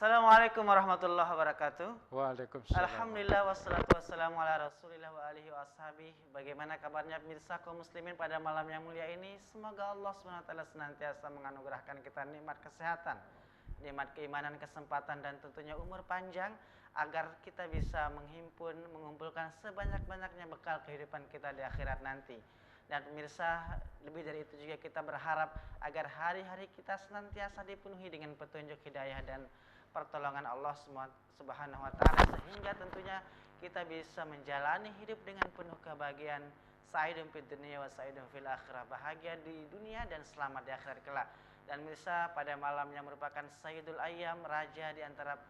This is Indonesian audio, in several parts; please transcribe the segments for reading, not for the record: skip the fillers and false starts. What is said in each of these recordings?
Assalamualaikum warahmatullahi wabarakatuh. Waalaikumsalam. Alhamdulillah wassalatu wassalamu ala rasulillah wa alihi wa ashabihi. Bagaimana kabarnya pemirsa kaum muslimin pada malam yang mulia ini? Semoga Allah SWT senantiasa menganugerahkan kita nikmat kesehatan, nikmat keimanan, kesempatan, dan tentunya umur panjang, agar kita bisa mengumpulkan sebanyak-banyaknya bekal kehidupan kita di akhirat nanti. Dan pemirsa, lebih dari itu juga kita berharap agar hari-hari kita senantiasa dipenuhi dengan petunjuk hidayah dan pertolongan Allah Subhanahu wa taala, sehingga tentunya kita bisa menjalani hidup dengan penuh kebahagiaan, sa'idun fid dunya wa sa'idun fil akhirah, bahagia di dunia dan selamat di akhirat kelak. Dan pemirsa, pada malam yang merupakan Sayyidul Ayyam, raja di antara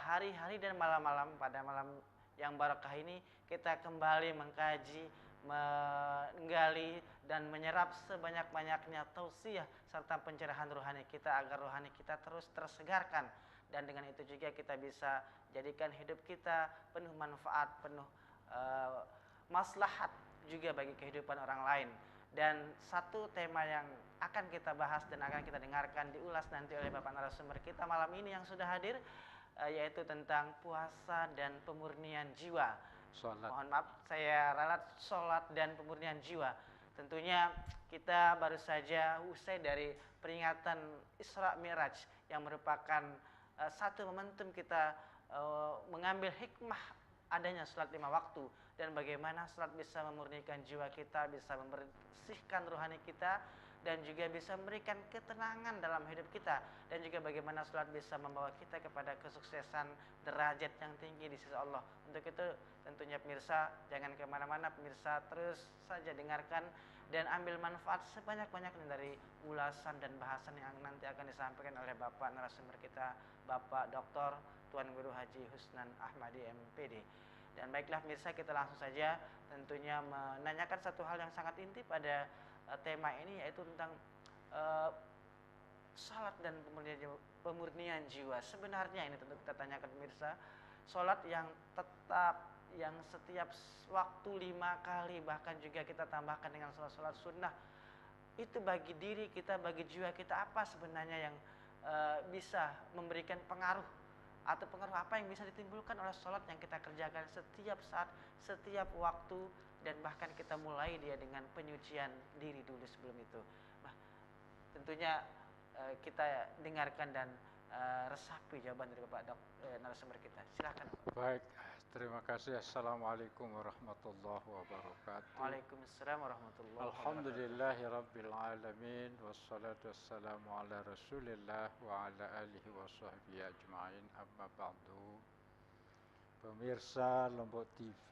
hari-hari dan malam-malam, pada malam yang barakah ini kita kembali mengkaji, menggali dan menyerap sebanyak-banyaknya tausiah serta pencerahan rohani kita agar rohani kita terus tersegarkan, dan dengan itu juga kita bisa jadikan hidup kita penuh manfaat, penuh maslahat juga bagi kehidupan orang lain. Dan satu tema yang akan kita bahas dan akan kita dengarkan diulas nanti oleh Bapak narasumber kita malam ini yang sudah hadir, yaitu tentang puasa dan pemurnian jiwa. Sholat. Mohon maaf, saya ralat, sholat dan pemurnian jiwa. Tentunya kita baru saja usai dari peringatan Isra Mi'raj yang merupakan satu momentum kita mengambil hikmah adanya sholat 5 waktu, dan bagaimana sholat bisa memurnikan jiwa kita, bisa membersihkan rohani kita, dan juga bisa memberikan ketenangan dalam hidup kita, dan juga bagaimana sholat bisa membawa kita kepada kesuksesan derajat yang tinggi di sisi Allah. Untuk itu tentunya pemirsa jangan kemana-mana, pemirsa terus saja dengarkan dan ambil manfaat sebanyak-banyaknya dari ulasan dan bahasan yang nanti akan disampaikan oleh Bapak narasumber kita, Bapak Dr. Tuan Guru Haji Husnan Ahmadi MPD. Dan baiklah pemirsa, kita langsung saja tentunya menanyakan satu hal yang sangat inti pada tema ini, yaitu tentang salat dan pemurnian jiwa. Sebenarnya ini tentu kita tanyakan pemirsa, salat yang tetap, yang setiap waktu 5 kali, bahkan juga kita tambahkan dengan salat sunnah, itu bagi diri kita, bagi jiwa kita apa sebenarnya yang bisa memberikan pengaruh, atau pengaruh apa yang bisa ditimbulkan oleh sholat yang kita kerjakan setiap saat, setiap waktu, dan bahkan kita mulai dia dengan penyucian diri dulu sebelum itu. Nah, tentunya kita dengarkan dan resapi jawaban dari Bapak narasumber kita. Silakan. Baik, terima kasih. Assalamualaikum warahmatullahi wabarakatuh. Waalaikumsalam warahmatullahi wabarakatuh. Alhamdulillahirabbil alamin, wassalatu wassalamu ala Rasulillah wa ala alihi wa sahbihi ajma'in. Amma ba'du. Pemirsa Lombok TV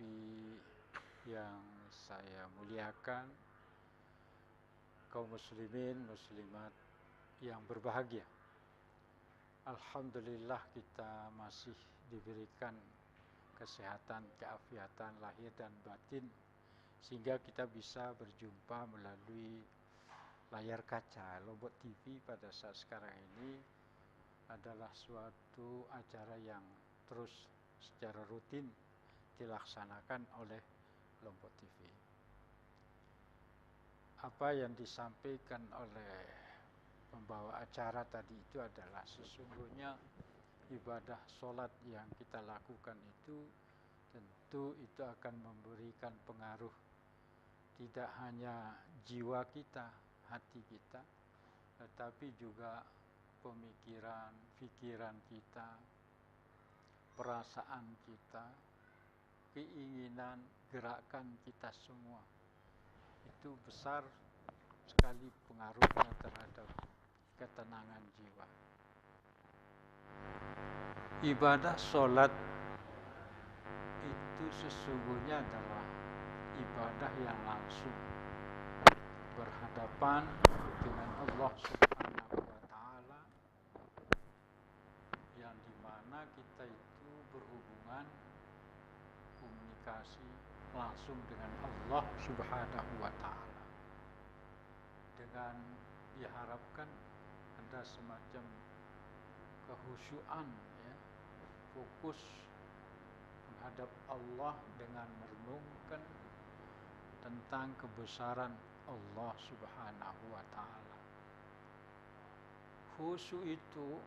yang saya muliakan, kaum muslimin muslimat yang berbahagia. Alhamdulillah kita masih diberikan kesehatan, keafiatan lahir dan batin, sehingga kita bisa berjumpa melalui layar kaca Lombok TV pada saat sekarang ini. Adalah suatu acara yang terus secara rutin dilaksanakan oleh Lombok TV. Apa yang disampaikan oleh pembawa acara tadi itu adalah sesungguhnya ibadah sholat yang kita lakukan itu tentu itu akan memberikan pengaruh tidak hanya jiwa kita, hati kita, tetapi juga pemikiran, pikiran kita, perasaan kita, keinginan, gerakan kita semua. Itu besar sekali pengaruhnya terhadap ketenangan jiwa. Ibadah sholat itu sesungguhnya adalah ibadah yang langsung berhadapan dengan Allah Subhanahu wa taala, yang dimana kita itu berhubungan komunikasi langsung dengan Allah Subhanahu wa taala, dengan diharapkan ada semacam kehusyuan, ya, fokus menghadap Allah dengan merenungkan tentang kebesaran Allah Subhanahu wa taala. Khusyuk itu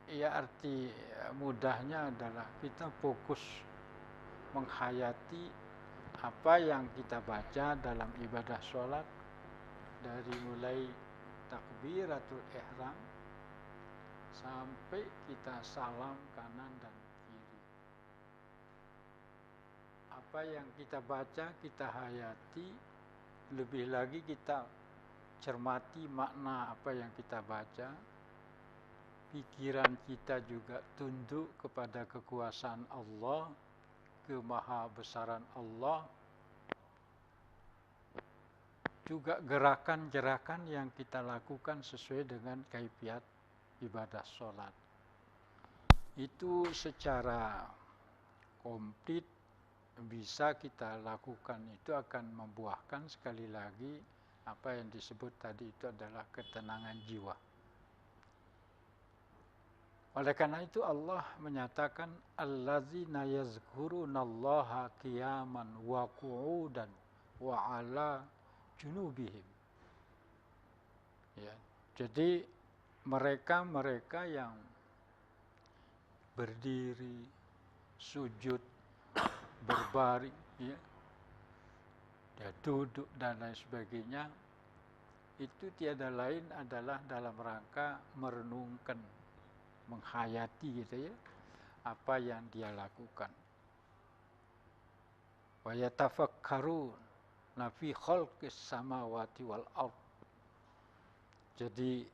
Ya arti mudahnya adalah kita fokus menghayati apa yang kita baca dalam ibadah sholat, dari mulai takbiratul ihram sampai kita salam kanan dan kiri. Apa yang kita baca kita hayati, lebih lagi kita cermati makna apa yang kita baca. Pikiran kita juga tunduk kepada kekuasaan Allah, kemahabesaran Allah. Juga gerakan-gerakan yang kita lakukan sesuai dengan kaifiat ibadah sholat. Itu secara komplit bisa kita lakukan, itu akan membuahkan sekali lagi apa yang disebut tadi itu adalah ketenangan jiwa. Oleh karena itu Allah menyatakan allazina yazkurunallaha qiyaman wa qu'udan wa ala junubihim. Ya, jadi mereka yang berdiri, sujud, berbaring, ya, duduk dan lain sebagainya, itu tiada lain adalah dalam rangka merenungkan, menghayati gitu ya, apa yang dia lakukan. Wa yatafakkaruna fi khalqis samawati wal ard. Jadi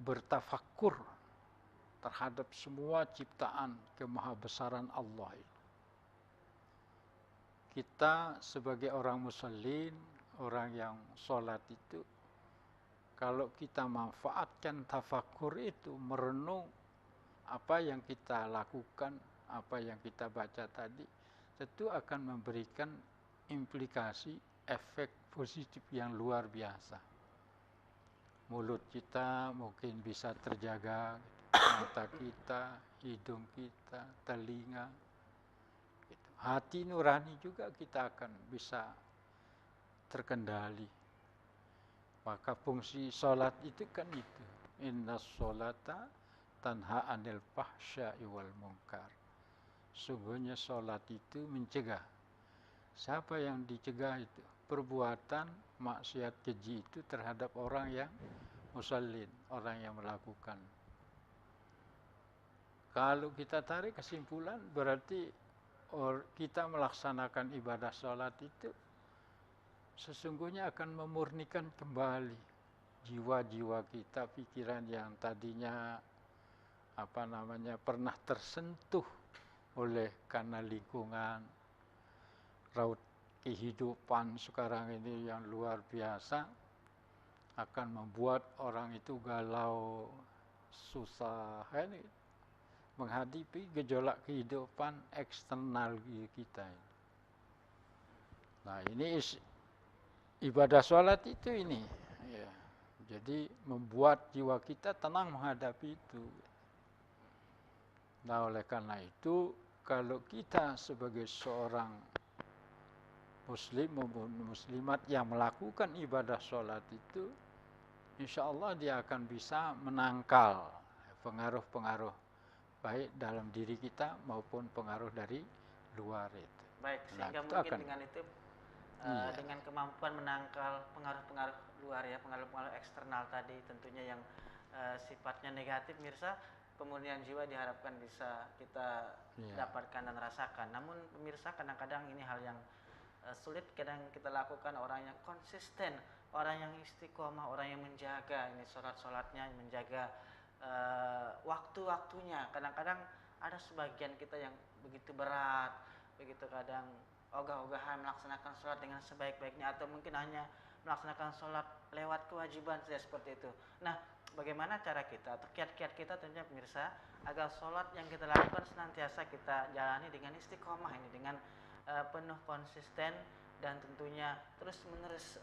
bertafakkur terhadap semua ciptaan kemahabesaran Allah. Kita sebagai orang muslim, orang yang sholat itu, kalau kita manfaatkan tafakkur itu, merenung apa yang kita lakukan, apa yang kita baca tadi, tentu akan memberikan implikasi efek positif yang luar biasa. Mulut kita mungkin bisa terjaga, mata kita, hidung kita, telinga, gitu. Hati nurani juga kita akan bisa terkendali. Maka fungsi sholat itu kan itu. Inna sholata tanha anil fahsya'i wal munkar. Sungguhnya sholat itu mencegah. Siapa yang dicegah itu? Perbuatan maksiat keji itu terhadap orang yang musallin, orang yang melakukan. Kalau kita tarik kesimpulan, berarti kita melaksanakan ibadah sholat itu sesungguhnya akan memurnikan kembali jiwa-jiwa kita, pikiran yang tadinya pernah tersentuh oleh karena lingkungan, raut kehidupan sekarang ini yang luar biasa, akan membuat orang itu galau, susah, menghadapi gejolak kehidupan eksternal kita. Nah, ini ibadah sholat itu ini, ya. Jadi membuat jiwa kita tenang menghadapi itu. Nah, oleh karena itu, kalau kita sebagai seorang muslim maupun muslimat yang melakukan ibadah sholat itu, insya Allah dia akan bisa menangkal pengaruh-pengaruh baik dalam diri kita maupun pengaruh dari luar itu. Baik, sehingga mungkin dengan itu dengan kemampuan menangkal pengaruh-pengaruh luar ya, pengaruh-pengaruh eksternal tadi tentunya yang sifatnya negatif, pemirsa, pemurnian jiwa diharapkan bisa kita dapatkan dan rasakan. Namun pemirsa, kadang-kadang ini hal yang sulit kadang kita lakukan, orang yang konsisten, orang yang istiqomah, orang yang menjaga ini sholat-sholatnya, menjaga waktu-waktunya. Kadang-kadang ada sebagian kita yang begitu berat, begitu kadang ogah-ogahan melaksanakan sholat dengan sebaik-baiknya, atau mungkin hanya melaksanakan sholat lewat kewajiban saja seperti itu. Nah, bagaimana cara kita atau kiat-kiat kita tentunya pemirsa agar sholat yang kita lakukan senantiasa kita jalani dengan istiqomah ini, dengan penuh konsisten dan tentunya terus-menerus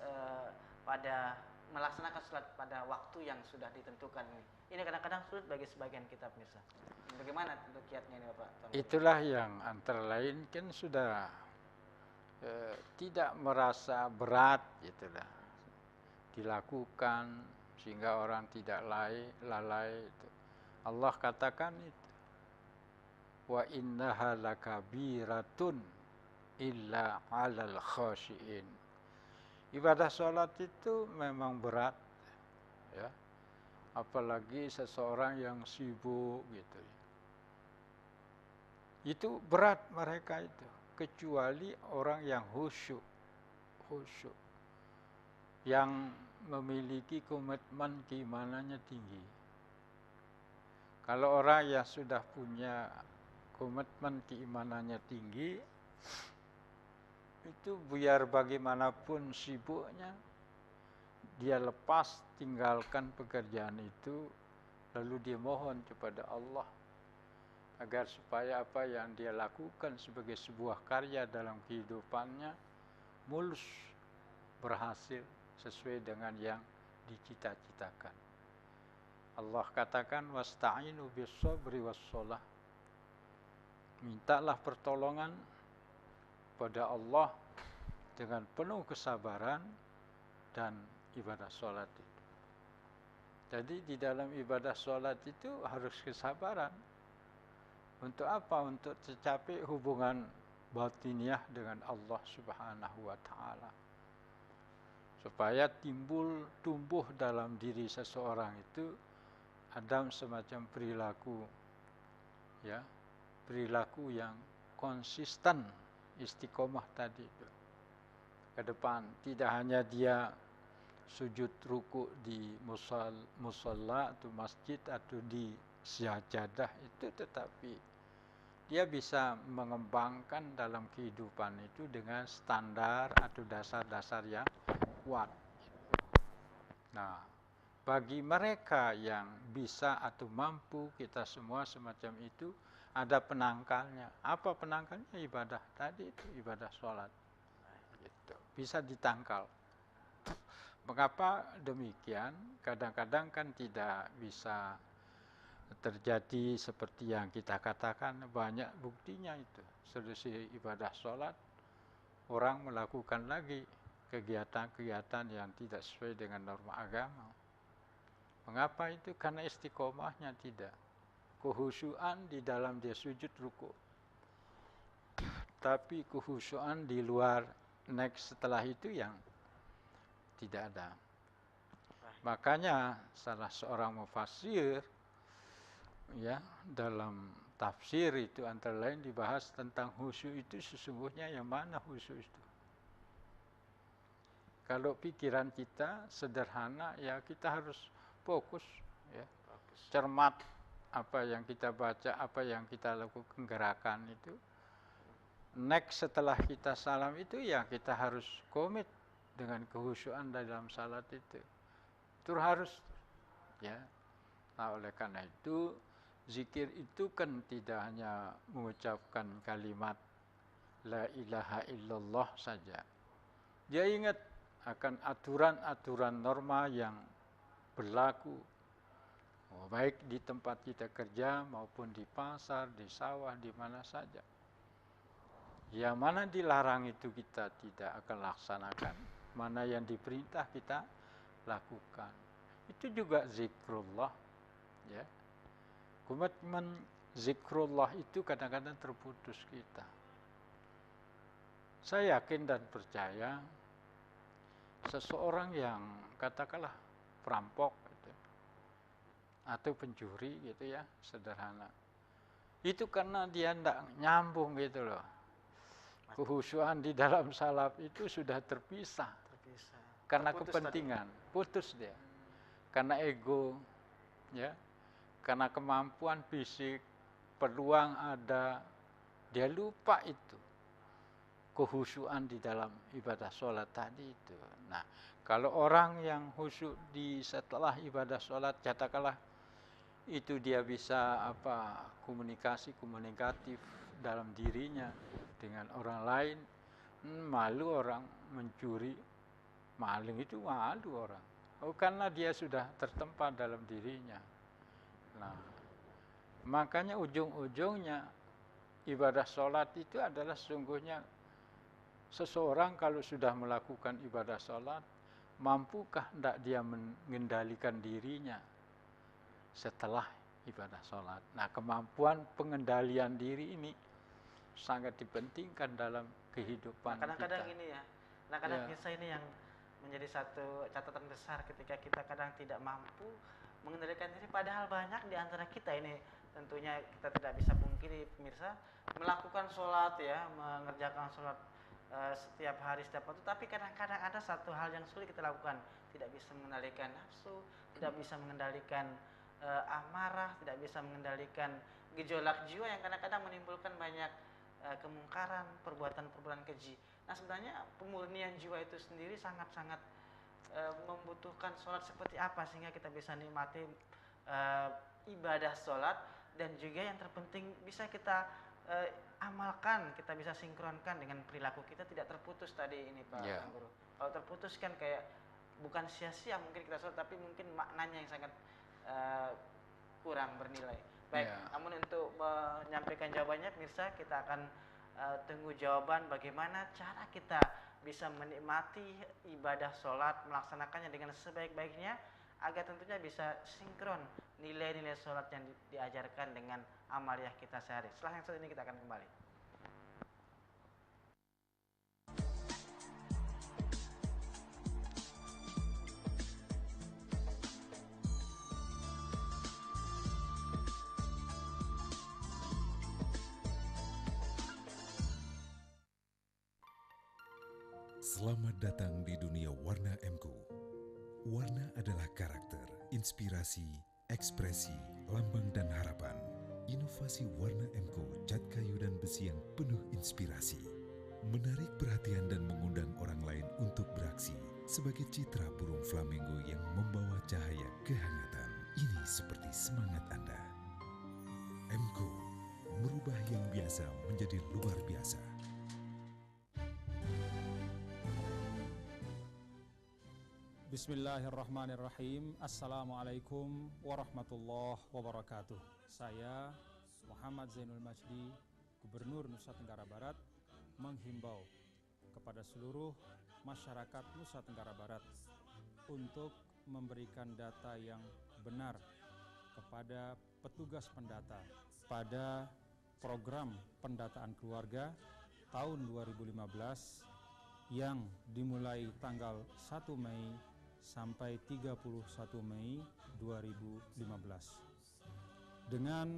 pada melaksanakan sholat pada waktu yang sudah ditentukan ini. Ini kadang-kadang sulit bagi sebagian kita pemirsa. Bagaimana tentu kiatnya ini Bapak? Itulah yang antara lain kan sudah tidak merasa berat itulah dilakukan, sehingga orang tidak lalai itu. Allah katakan itu, wa innaha lakabiratun illa 'alal khashiin. Ibadah sholat itu memang berat, ya. Apalagi seseorang yang sibuk gitu. Itu berat mereka itu, kecuali orang yang khusyuk, yang memiliki komitmen keimanannya tinggi. Kalau orang yang sudah punya komitmen keimanannya tinggi, itu biar bagaimanapun sibuknya, dia lepas tinggalkan pekerjaan itu, lalu dia mohon kepada Allah agar supaya apa yang dia lakukan sebagai sebuah karya dalam kehidupannya mulus, berhasil sesuai dengan yang dicita-citakan. Allah katakan wasta'inu bis-sabri was-shalah. Mintalah pertolongan pada Allah dengan penuh kesabaran dan ibadah sholat itu. Jadi di dalam ibadah sholat itu harus kesabaran. Untuk apa? Untuk tercapai hubungan batiniah dengan Allah Subhanahu wa ta'ala. Supaya tumbuh dalam diri seseorang itu ada semacam perilaku, ya, perilaku yang konsisten, istiqomah tadi itu. Ke depan tidak hanya dia sujud ruku di musalla atau masjid atau di syajadah itu, tetapi dia bisa mengembangkan dalam kehidupan itu dengan standar atau dasar-dasar yang kuat. Nah, bagi mereka yang bisa atau mampu, kita semua semacam itu, ada penangkalnya. Apa penangkalnya? Ibadah tadi itu, ibadah sholat. Gitu. Bisa ditangkal. Mengapa demikian? Kadang-kadang kan tidak bisa terjadi seperti yang kita katakan. Banyak buktinya itu. Selesai ibadah sholat, orang melakukan lagi kegiatan-kegiatan yang tidak sesuai dengan norma agama. Mengapa itu? Karena istiqomahnya tidak. Kehusyuan di dalam dia sujud ruku. Tapi kehusyuan di luar, next setelah itu yang tidak ada. Makanya salah seorang mufassir, ya, dalam tafsir itu antara lain dibahas tentang khusyuk itu sesungguhnya yang mana khusyuk itu. Kalau pikiran kita sederhana, ya kita harus fokus, ya, cermat apa yang kita baca, apa yang kita lakukan gerakan itu. Next setelah kita salam itu, ya kita harus komit dengan kehusyuan dalam salat itu. Itu harus, ya. Nah, oleh karena itu zikir itu kan tidak hanya mengucapkan kalimat la ilaha illallah saja. Dia ingat akan aturan-aturan norma yang berlaku, baik di tempat kita kerja maupun di pasar, di sawah, di mana saja. Yang mana dilarang itu kita tidak akan laksanakan. Mana yang diperintah kita lakukan. Itu juga zikrullah, ya. Komitmen zikrullah itu kadang-kadang terputus kita. Saya yakin dan percaya seseorang yang katakanlah perampok gitu, atau pencuri gitu, ya, sederhana. Itu karena dia tidak nyambung gitu loh. Kehusyuan di dalam salat itu sudah terpisah. Karena kepentingan, putus dia. Karena ego, ya. Karena kemampuan fisik, peluang ada, dia lupa itu. Kehusyuan di dalam ibadah sholat tadi itu. Nah, kalau orang yang khusyuk di setelah ibadah sholat, katakanlah itu dia bisa komunikatif dalam dirinya dengan orang lain. Malu orang mencuri, maling itu malu orang. Karena dia sudah tertempa dalam dirinya. Nah, makanya ujung-ujungnya ibadah sholat itu adalah sesungguhnya seseorang kalau sudah melakukan ibadah sholat, mampukah tidak dia mengendalikan dirinya setelah ibadah sholat. Nah, kemampuan pengendalian diri ini sangat dipentingkan dalam kehidupan Kadang-kadang kita. ini ya, kadang-kadang kisah ini yang menjadi satu catatan besar ketika kita kadang tidak mampu mengendalikan diri, padahal banyak di antara kita ini tentunya kita tidak bisa pungkiri pemirsa melakukan sholat ya, mengerjakan sholat setiap hari setiap waktu, tapi kadang-kadang ada satu hal yang sulit kita lakukan, tidak bisa mengendalikan nafsu, tidak bisa mengendalikan amarah, tidak bisa mengendalikan gejolak jiwa yang kadang-kadang menimbulkan banyak kemungkaran, perbuatan-perbuatan keji. Nah, sebenarnya pemurnian jiwa itu sendiri sangat-sangat membutuhkan sholat seperti apa sehingga kita bisa nikmati ibadah sholat, dan juga yang terpenting bisa kita amalkan, kita bisa sinkronkan dengan perilaku kita, tidak terputus tadi ini Pak Guru. Kalau terputus kan kayak bukan sia-sia mungkin kita sholat, tapi mungkin maknanya yang sangat kurang bernilai. Baik, namun untuk menyampaikan jawabannya pemirsa, kita akan tunggu jawaban bagaimana cara kita bisa menikmati ibadah sholat, melaksanakannya dengan sebaik-baiknya agar tentunya bisa sinkron nilai-nilai sholat yang diajarkan dengan amaliyah kita sehari. Setelah yang satu ini kita akan kembali. Selamat datang di dunia warna MKU. Warna adalah karakter, inspirasi, ekspresi, lambang dan harapan. Inovasi warna MKU cat kayu dan besi yang penuh inspirasi. Menarik perhatian dan mengundang orang lain untuk beraksi sebagai citra burung flamingo yang membawa cahaya kehangatan. Ini seperti semangat Anda. MKU, merubah yang biasa menjadi luar biasa. Bismillahirrahmanirrahim. Assalamualaikum warahmatullahi wabarakatuh. Saya Muhammad Zainul Majdi, Gubernur Nusa Tenggara Barat, menghimbau kepada seluruh masyarakat Nusa Tenggara Barat untuk memberikan data yang benar kepada petugas pendata pada program pendataan keluarga tahun 2015 yang dimulai tanggal 1 Mei sampai 31 Mei 2015. Dengan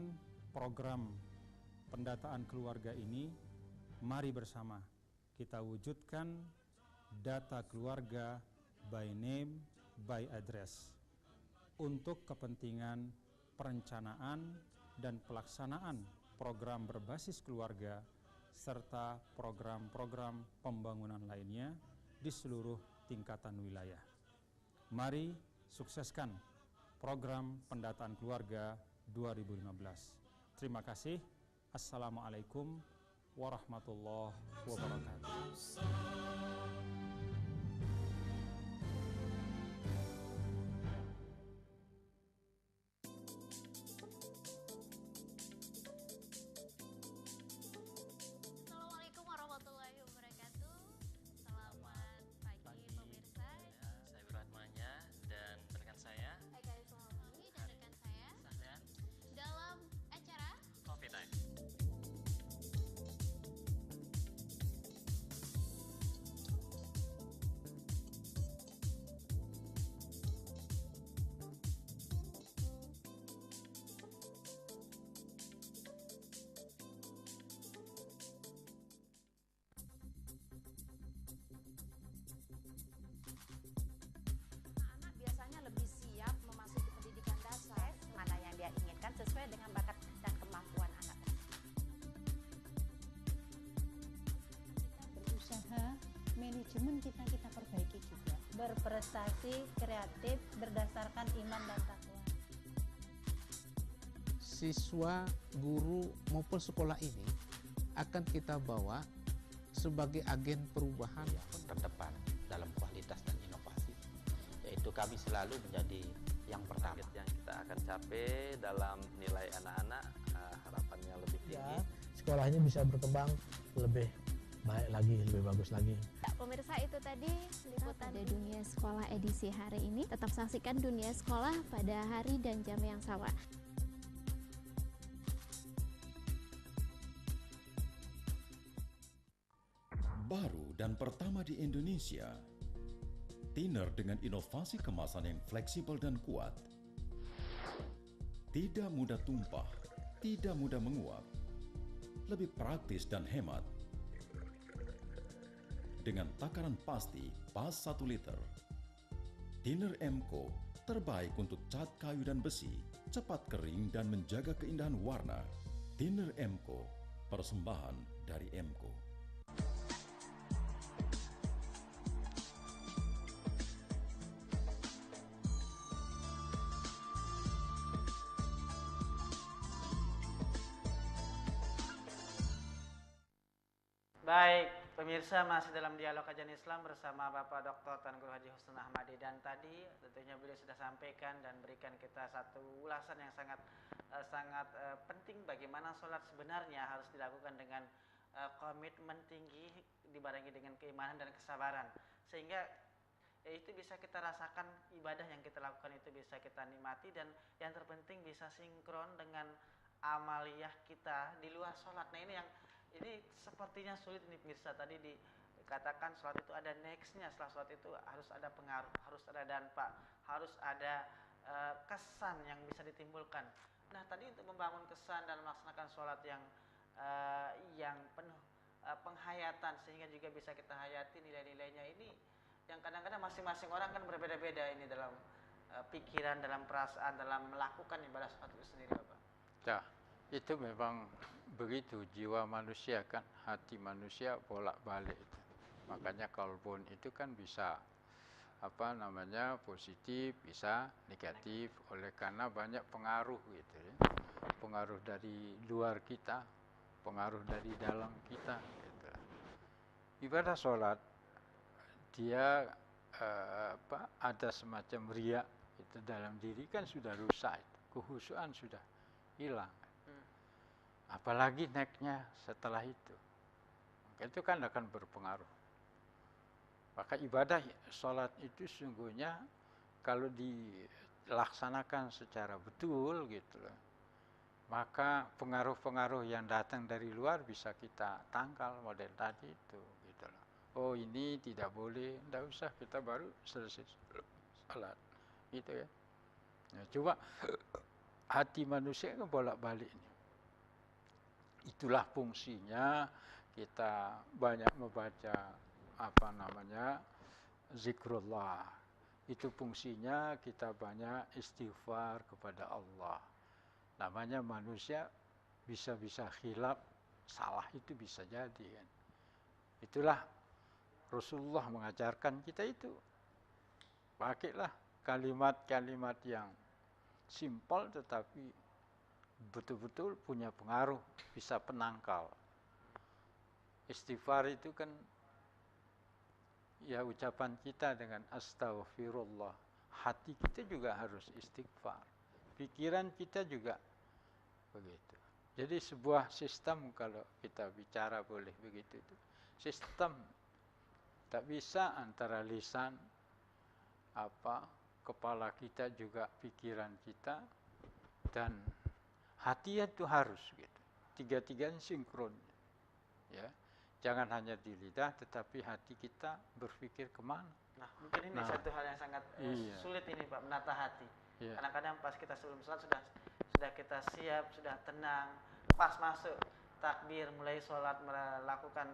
program pendataan keluarga ini, mari bersama kita wujudkan data keluarga by name, by address untuk kepentingan perencanaan dan pelaksanaan program berbasis keluarga serta program-program pembangunan lainnya di seluruh tingkatan wilayah. Mari sukseskan program pendataan keluarga 2015. Terima kasih. Assalamualaikum warahmatullahi wabarakatuh. Sesuai dengan bakat dan kemampuan anak. Kita berusaha, manajemen kita perbaiki juga. Berprestasi, kreatif, berdasarkan iman dan takwa. Siswa, guru maupun sekolah ini akan kita bawa sebagai agen perubahan yang terdepan dalam kualitas dan inovasi, yaitu kami selalu menjadi yang pertama. Yang kita akan capai dalam nilai anak-anak, harapannya lebih tinggi. Ya, sekolahnya bisa berkembang lebih baik lagi, lebih bagus lagi. Pemirsa, itu tadi liputan pada Dunia Sekolah edisi hari ini. Tetap saksikan Dunia Sekolah pada hari dan jam yang sama. Baru dan pertama di Indonesia, thinner dengan inovasi kemasan yang fleksibel dan kuat. Tidak mudah tumpah, tidak mudah menguap. Lebih praktis dan hemat. Dengan takaran pasti pas 1 liter. Thinner Emco terbaik untuk cat kayu dan besi, cepat kering dan menjaga keindahan warna. Thinner Emco, persembahan dari Emco. Baik, pemirsa, masih dalam dialog kajian Islam bersama Bapak Dr. Tan Guru Haji Husnul Ahmadi, dan tadi tentunya beliau sudah sampaikan dan berikan kita satu ulasan yang sangat penting bagaimana sholat sebenarnya harus dilakukan dengan komitmen tinggi dibarengi dengan keimanan dan kesabaran, sehingga itu bisa kita rasakan, ibadah yang kita lakukan itu bisa kita nikmati, dan yang terpenting bisa sinkron dengan amaliyah kita di luar sholat. Nah, ini sepertinya sulit nih pemirsa. Tadi dikatakan sholat itu ada nextnya, setelah sholat itu harus ada pengaruh, harus ada dampak, harus ada kesan yang bisa ditimbulkan. Nah, tadi untuk membangun kesan dan melaksanakan sholat yang penuh penghayatan sehingga juga bisa kita hayati nilai-nilainya ini, yang kadang-kadang masing-masing orang kan berbeda-beda ini dalam pikiran, dalam perasaan, dalam melakukan ibadah sholat itu sendiri, Bapak. Ya, itu memang begitu jiwa manusia kan, hati manusia bolak-balik itu. Makanya kalbun itu kan bisa positif, bisa negatif, oleh karena banyak pengaruh gitu ya. Pengaruh dari luar kita, pengaruh dari dalam kita gitu. Ibadah sholat dia ada semacam riya itu dalam diri kan sudah rusak, kehusuan sudah hilang. Apalagi naiknya setelah itu. Maka itu kan akan berpengaruh. Maka ibadah sholat itu sungguhnya kalau dilaksanakan secara betul gitu loh, maka pengaruh-pengaruh yang datang dari luar bisa kita tangkal model tadi itu gitu loh. Oh, ini tidak boleh, tidak usah, kita baru selesai sholat gitu ya. Nah, coba hati manusia kan bolak-balik ini. Itulah fungsinya kita banyak membaca zikrullah. Itu fungsinya kita banyak istighfar kepada Allah. Namanya manusia bisa-bisa khilaf, salah itu bisa jadi kan. Itulah Rasulullah mengajarkan kita itu. Pakailah kalimat-kalimat yang simpel tetapi betul-betul punya pengaruh, bisa penangkal. Istighfar itu kan ya ucapan kita dengan astaghfirullah. Hati kita juga harus istighfar. Pikiran kita juga begitu. Jadi sebuah sistem, kalau kita bicara boleh begitu itu. Sistem tak bisa antara lisan kepala kita juga pikiran kita dan hati itu harus gitu. Tiga-tiganya sinkron. Ya. Jangan hanya di lidah tetapi hati kita berpikir kemana. Nah, mungkin ini satu hal yang sangat sulit ini, Pak, menata hati. Kadang-kadang pas kita sebelum sholat sudah kita siap, sudah tenang, pas masuk takbir mulai sholat melakukan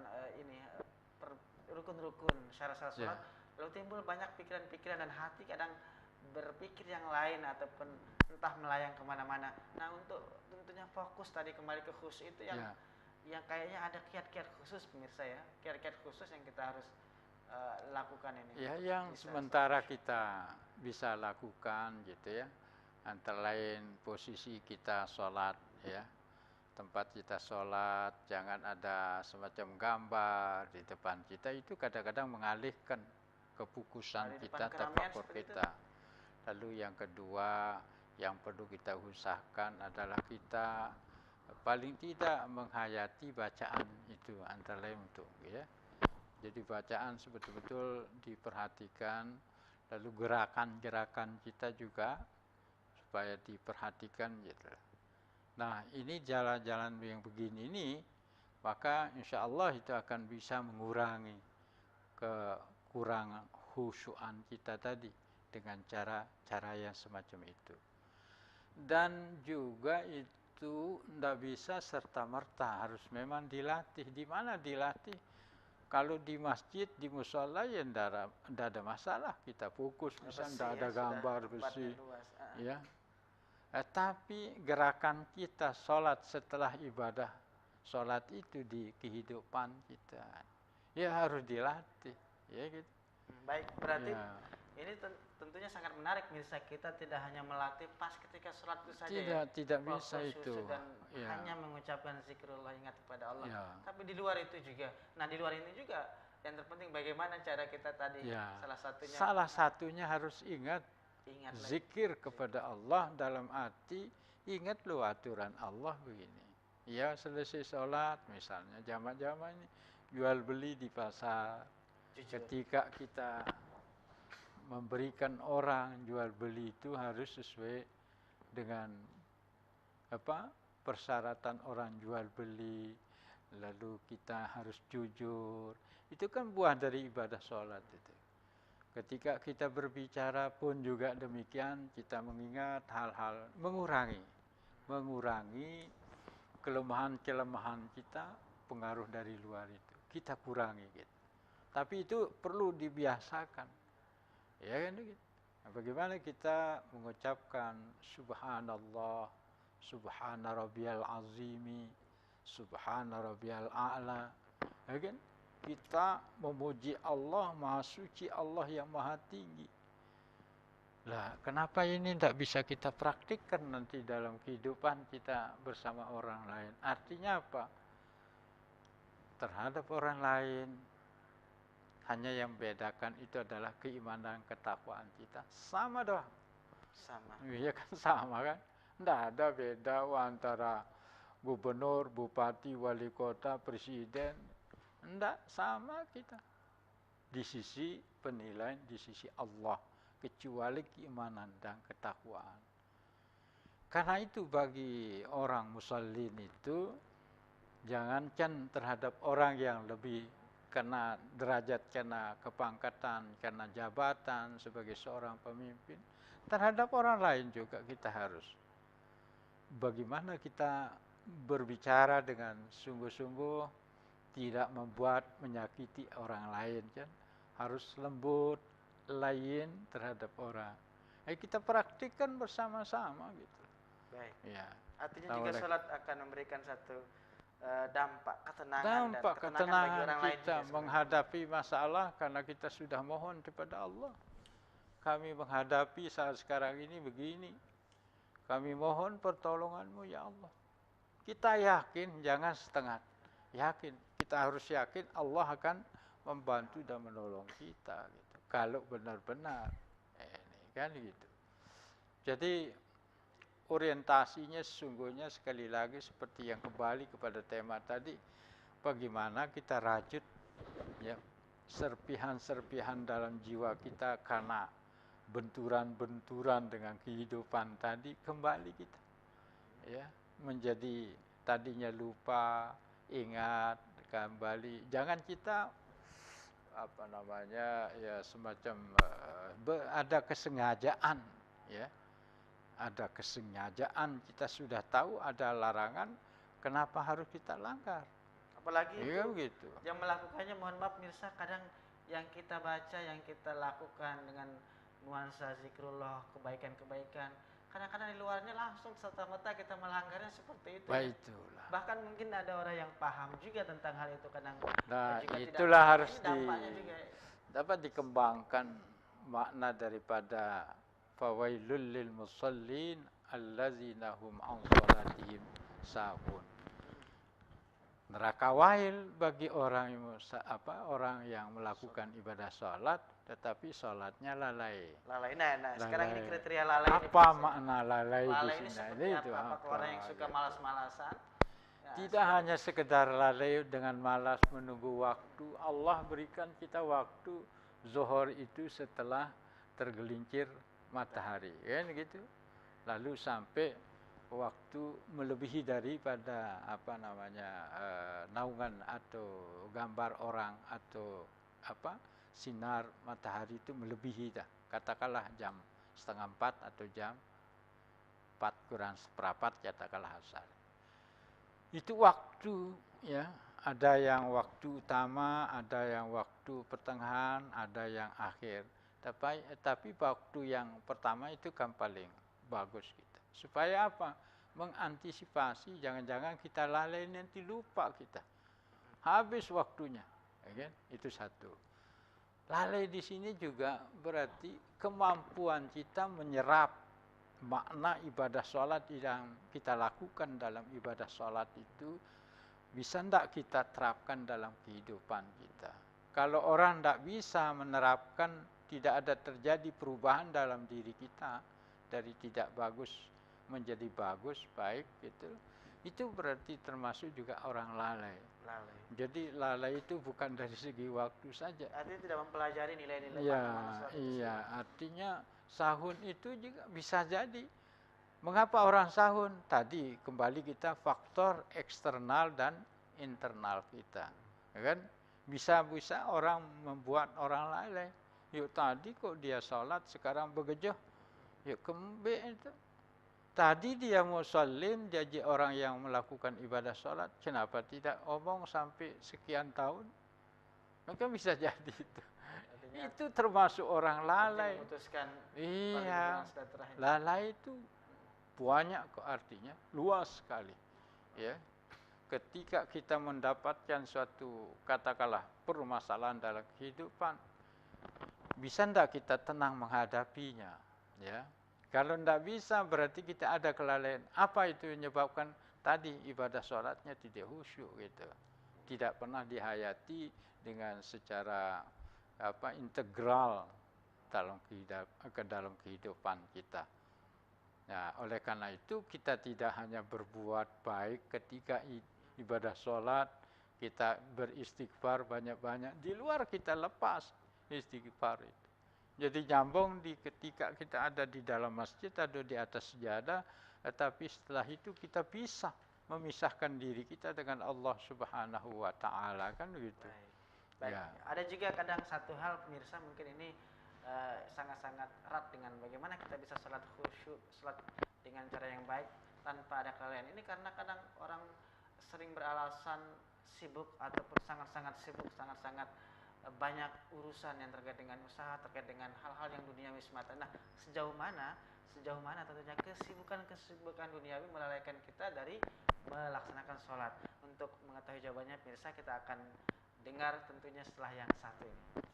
rukun-rukun syarat-syarat sholat, lalu timbul banyak pikiran-pikiran dan hati kadang berpikir yang lain ataupun entah melayang kemana-mana. Nah, untuk tentunya fokus tadi kembali ke khusyuk itu yang kayaknya ada kiat-kiat khusus pemirsa ya, kiat-kiat khusus yang kita harus lakukan ini. Ya, yang sementara kita bisa lakukan gitu ya, antara lain posisi kita sholat ya, tempat kita sholat jangan ada semacam gambar di depan kita, itu kadang-kadang mengalihkan kefokusan kita, tafakur kita. Lalu yang kedua yang perlu kita usahakan adalah kita paling tidak menghayati bacaan itu antara lain untuk ya. Jadi bacaan betul-betul diperhatikan, lalu gerakan-gerakan kita juga supaya diperhatikan gitu. Nah, ini jalan-jalan yang begini ini maka insya Allah itu akan bisa mengurangi kekurangan khusyuan kita tadi dengan cara yang semacam itu. Dan juga itu tidak bisa serta-merta, harus memang dilatih. Di mana dilatih? Kalau di masjid, di musola ya tidak ada masalah, kita fokus, misalnya tidak ada gambar besi, ya. Tapi gerakan kita sholat setelah ibadah, sholat itu di kehidupan kita, ya harus dilatih, ya gitu. Baik, berarti ini tentunya sangat menarik, mirsa, kita tidak hanya melatih pas ketika sholat itu saja, tidak bisa itu, dan hanya mengucapkan zikrullah, ingat kepada Allah, tapi di luar itu juga. Nah, di luar ini juga yang terpenting bagaimana cara kita tadi, salah satunya harus ingat zikir kepada Allah, dalam arti ingat loh aturan Allah begini. Ya, selesai sholat misalnya, jamaah-jamaah ini jual beli di pasar, ketika kita memberikan orang jual beli itu harus sesuai dengan persyaratan orang jual beli, lalu kita harus jujur. Itu kan buah dari ibadah sholat itu. Ketika kita berbicara pun juga demikian, kita mengingat hal-hal, mengurangi kelemahan-kelemahan kita, pengaruh dari luar itu kita kurangi gitu. Tapi itu perlu dibiasakan. Ya kan gitu. Nah, bagaimana kita mengucapkan subhanallah, subhana rabbiyal azimi, subhana rabbiyal a'la. Ya kan? Kita memuji Allah, Maha Suci, Allah yang Maha Tinggi. Lah, kenapa ini tidak bisa kita praktikkan nanti dalam kehidupan kita bersama orang lain? Artinya apa? Terhadap orang lain, hanya yang membedakan itu adalah keimanan, ketakwaan kita. Sama doang. Sama. Iya kan, sama kan? Tidak ada beda antara gubernur, bupati, wali kota, presiden. Tidak, sama kita. Di sisi penilaian, di sisi Allah. Kecuali keimanan dan ketakwaan. Karena itu bagi orang musallin itu, jangankan terhadap orang yang lebih karena derajat, karena kepangkatan, karena jabatan sebagai seorang pemimpin, terhadap orang lain juga kita harus. Bagaimana kita berbicara dengan sungguh-sungguh, tidak membuat menyakiti orang lain, kan? Harus lembut, lain terhadap orang. Kita praktikkan bersama-sama gitu. Baik. Ya. Artinya juga sholat akan memberikan satu dampak ketenangan bagi orang lain kita juga menghadapi masalah, karena kita sudah mohon kepada Allah. Kami menghadapi saat sekarang ini begini, kami mohon pertolongan-Mu ya Allah. Kita yakin, jangan setengah yakin. Kita harus yakin Allah akan membantu dan menolong kita gitu. Kalau benar-benar ini kan gitu. Jadi orientasinya sesungguhnya sekali lagi seperti yang kembali kepada tema tadi, bagaimana kita rajut ya serpihan-serpihan dalam jiwa kita karena benturan-benturan dengan kehidupan tadi, kembali kita ya menjadi tadinya lupa, ingat kembali. Jangan kita ya semacam ada kesengajaan ya. Ada kesengajaan, kita sudah tahu ada larangan, kenapa harus kita langgar? Apalagi ya, itu gitu. Yang melakukannya, mohon maaf mirsa, kadang yang kita baca, yang kita lakukan dengan nuansa zikrullah, kebaikan-kebaikan, kadang-kadang di luarnya langsung serta-merta kita melanggarnya seperti itu. Itulah. Bahkan mungkin ada orang yang paham juga tentang hal itu, kadang nah juga itulah tidak, harus dapat dikembangkan makna daripada fawailul lil musallin allazina hum an salatihim sahun. Neraka wail bagi orang yang melakukan ibadah salat tetapi salatnya lalai. Lalai. Nah, sekarang ini kriteria lalai. Apa makna lalai di sini? Itu apa? Orang yang suka malas-malasan. Tidak hanya sekedar lalai dengan malas menunggu waktu. Allah berikan kita waktu zuhur itu setelah tergelincir matahari, kan gitu. Lalu sampai waktu melebihi daripada naungan atau gambar orang atau sinar matahari itu melebihi dah. Katakanlah jam 3:30 atau jam 4:4 katakanlah asar. Itu waktu ya, ada yang waktu utama, ada yang waktu pertengahan, ada yang akhir. Tapi waktu yang pertama itu kan paling bagus kita. Supaya apa? Mengantisipasi jangan-jangan kita lalai nanti lupa kita. Habis waktunya, ya kan? Itu satu. Lalai di sini juga berarti kemampuan kita menyerap makna ibadah sholat yang kita lakukan dalam ibadah sholat itu bisa tidak kita terapkan dalam kehidupan kita. Kalau orang tidak bisa menerapkan, tidak ada terjadi perubahan dalam diri kita dari tidak bagus menjadi bagus, baik gitu. Itu berarti termasuk juga orang lalai. Jadi lalai itu bukan dari segi waktu saja. Artinya tidak mempelajari nilai-nilai makna. Iya, artinya sahun itu juga bisa jadi. Mengapa orang sahun? Tadi kembali kita faktor eksternal dan internal kita. Ya kan? Bisa-bisa orang membuat orang lalai. Yuk tadi kok dia sholat, sekarang begejoh. Yuk kembali itu. Tadi dia muslim, dia jadi orang yang melakukan ibadah sholat. Kenapa tidak omong sampai sekian tahun? Maka bisa jadi itu. Artinya, itu termasuk orang lalai. Iya, lalai itu banyak kok artinya, luas sekali. Ya, ketika kita mendapatkan suatu katakanlah permasalahan dalam kehidupan, bisa tidak kita tenang menghadapinya? Ya. Kalau tidak bisa berarti kita ada kelalaian. Apa itu yang menyebabkan tadi ibadah sholatnya tidak khusyuk gitu. Tidak pernah dihayati dengan secara integral dalam kehidupan kita. Nah, oleh karena itu kita tidak hanya berbuat baik ketika ibadah sholat, kita beristighfar banyak-banyak. Di luar kita lepas istighfar itu. Jadi nyambung ketika kita ada di dalam masjid atau di atas sejadah, tetapi setelah itu kita bisa memisahkan diri kita dengan Allah Subhanahu wa Ta'ala, kan begitu. Baik. Ya. Ada juga kadang satu hal pemirsa, mungkin ini sangat-sangat erat dengan bagaimana kita bisa sholat khusyuk, sholat dengan cara yang baik tanpa ada kelalaian. Ini karena kadang orang sering beralasan sibuk ataupun sangat-sangat sibuk, sangat-sangat banyak urusan yang terkait dengan usaha, terkait dengan hal-hal yang duniawi semata. Nah, sejauh mana tentunya kesibukan duniawi melalaikan kita dari melaksanakan sholat. Untuk mengetahui jawabannya, pemirsa, kita akan dengar tentunya setelah yang satu ini.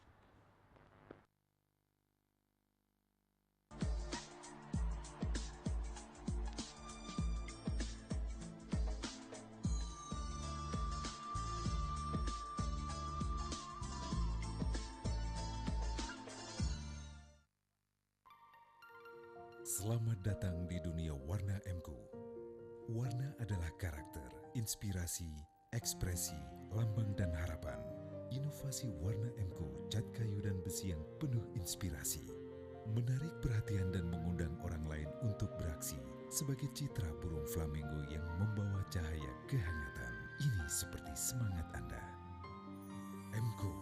Selamat datang di dunia Warna MKU. Warna adalah karakter, inspirasi, ekspresi, lambang dan harapan. Inovasi Warna MKU cat kayu dan besi yang penuh inspirasi. Menarik perhatian dan mengundang orang lain untuk beraksi sebagai citra burung flamingo yang membawa cahaya kehangatan. Ini seperti semangat Anda. MKU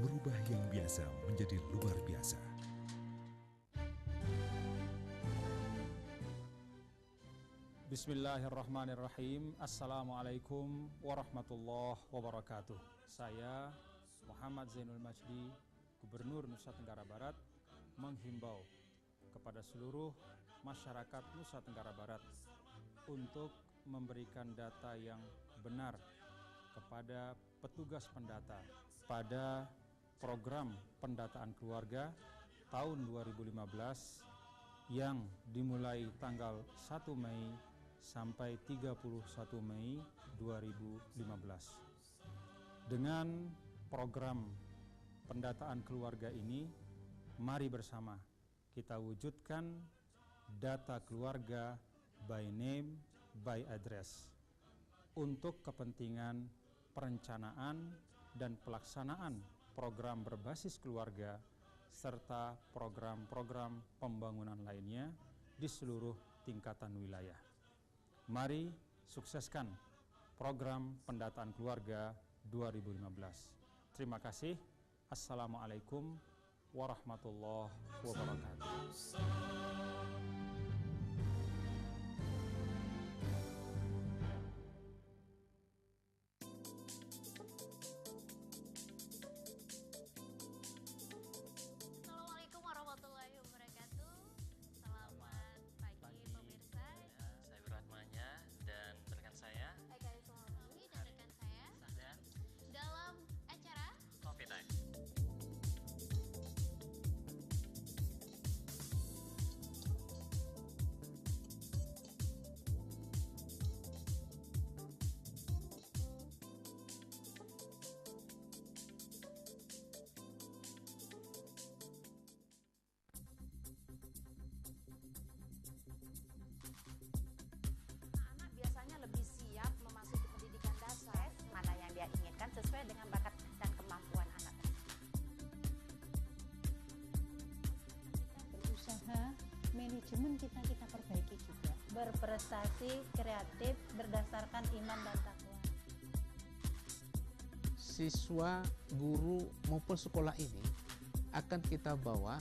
merubah yang biasa menjadi luar biasa. Bismillahirrahmanirrahim. Assalamualaikum warahmatullahi wabarakatuh. Saya Muhammad Zainul Majdi, Gubernur Nusa Tenggara Barat, menghimbau kepada seluruh masyarakat Nusa Tenggara Barat untuk memberikan data yang benar kepada petugas pendata pada program pendataan keluarga tahun 2015 yang dimulai tanggal 1 Mei sampai 31 Mei 2015. Dengan program pendataan keluarga ini, mari bersama kita wujudkan data keluarga by name, by address untuk kepentingan perencanaan dan pelaksanaan program berbasis keluarga serta program-program pembangunan lainnya di seluruh tingkatan wilayah. Mari sukseskan program pendataan keluarga 2015. Terima kasih. Assalamualaikum warahmatullahi wabarakatuh. Assalamualaikum warahmatullahi wabarakatuh. Selamat pagi pemirsa. Saya Wiratmanya dan rekan saya Eka Islamami dan rekan saya Sahdan dalam acara Coffee Time. Anak biasanya lebih siap memasuki pendidikan dasar, mana yang dia inginkan sesuai dengan bakat dan kemampuan anak. Kita berusaha, manajemen kita perbaiki juga. Berprestasi, kreatif, berdasarkan iman dan takwa. Siswa, guru maupun sekolah ini akan kita bawa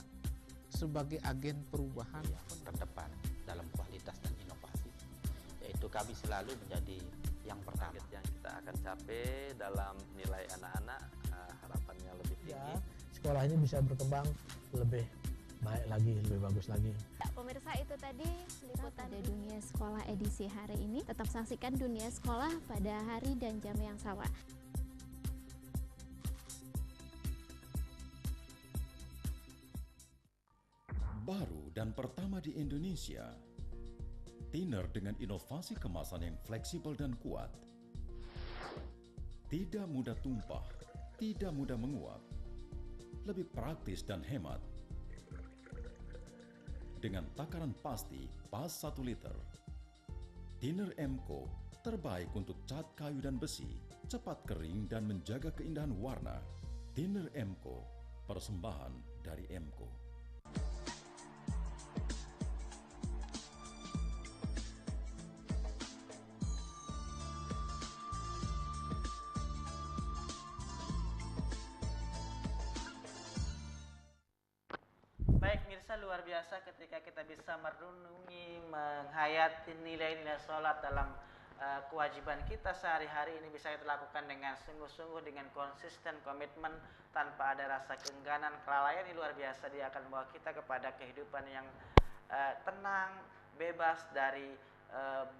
sebagai agen perubahan yang terdepan dalam kualitas dan inovasi, yaitu kami selalu menjadi yang pertama. Yang kita akan capai dalam nilai anak-anak, harapannya lebih tinggi. Ya, sekolah ini bisa berkembang lebih baik lagi, lebih bagus lagi. pemirsa, itu tadi liputan Pada Dunia Sekolah edisi hari ini. Tetap saksikan Dunia Sekolah pada hari dan jam yang sama. Baru dan pertama di Indonesia, thinner dengan inovasi kemasan yang fleksibel dan kuat. Tidak mudah tumpah, tidak mudah menguap, lebih praktis dan hemat. Dengan takaran pasti pas 1 liter. Thinner Emco terbaik untuk cat kayu dan besi, cepat kering dan menjaga keindahan warna. Thinner Emco, persembahan dari Emco. Baik mirsa, luar biasa ketika kita bisa merenungi, menghayati nilai-nilai sholat dalam kewajiban kita sehari-hari ini bisa kita lakukan dengan sungguh-sungguh, dengan konsisten, komitmen, tanpa ada rasa keengganan, kelalaian. Ini luar biasa, dia akan membawa kita kepada kehidupan yang tenang, bebas dari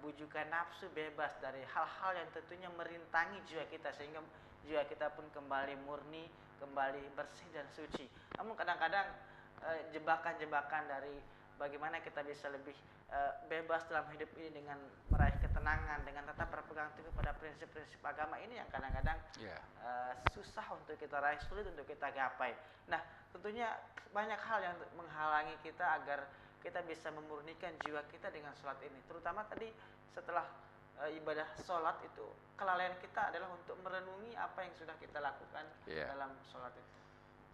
bujukan nafsu, bebas dari hal-hal yang tentunya merintangi jiwa kita, sehingga jiwa kita pun kembali murni, kembali bersih dan suci. Namun kadang-kadang jebakan-jebakan dari bagaimana kita bisa lebih bebas dalam hidup ini dengan meraih ketenangan, dengan tetap berpegang teguh pada prinsip-prinsip agama ini yang kadang-kadang susah untuk kita raih, sulit untuk kita gapai. Nah, tentunya banyak hal yang menghalangi kita agar kita bisa memurnikan jiwa kita dengan sholat ini. Terutama tadi setelah ibadah sholat itu, kelalaian kita adalah untuk merenungi apa yang sudah kita lakukan dalam sholat itu.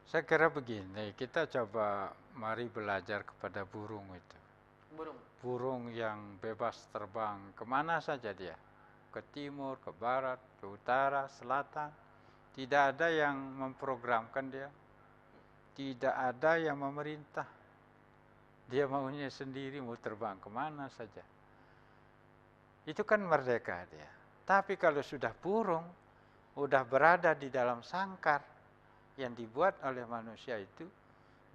Saya kira begini, kita coba mari belajar kepada burung itu. Burung yang bebas terbang kemana saja dia. Ke timur, ke barat, ke utara, selatan. Tidak ada yang memprogramkan dia. Tidak ada yang memerintah. Dia maunya sendiri, mau terbang kemana saja. Itu kan merdeka dia. Tapi kalau sudah burung, udah berada di dalam sangkar yang dibuat oleh manusia itu,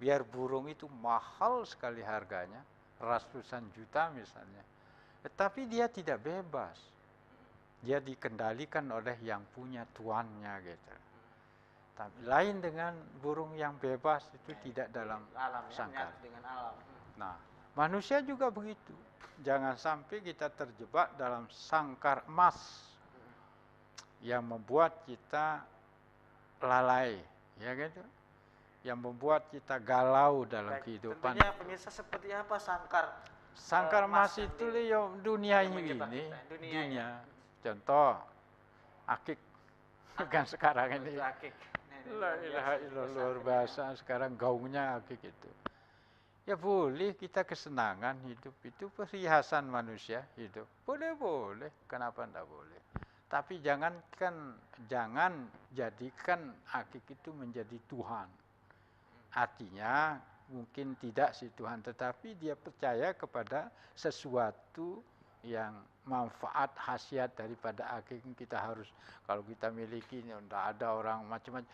biar burung itu mahal sekali harganya, ratusan juta misalnya, tetapi dia tidak bebas. Dia dikendalikan oleh yang punya tuannya gitu. Tapi lain dengan burung yang bebas itu tidak dalam sangkar. Dengan alam. Nah, manusia juga begitu. Jangan sampai kita terjebak dalam sangkar emas yang membuat kita lalai. Ya gitu, yang membuat kita galau dalam kehidupan. Tentunya pemirsa, seperti apa sangkar emas itu dunia ini, dunia. Contoh, akik kan sekarang ini. La ilaha illallah, luar biasa sekarang gaungnya akik itu. Ya boleh, kita kesenangan hidup itu perhiasan manusia hidup. Boleh, kenapa enggak boleh? Tapi jangan jadikan akik itu menjadi Tuhan. Artinya mungkin tidak si Tuhan, tetapi dia percaya kepada sesuatu yang manfaat khasiat daripada akik. Kita harus, kalau kita miliki, tidak ada orang macam-macam.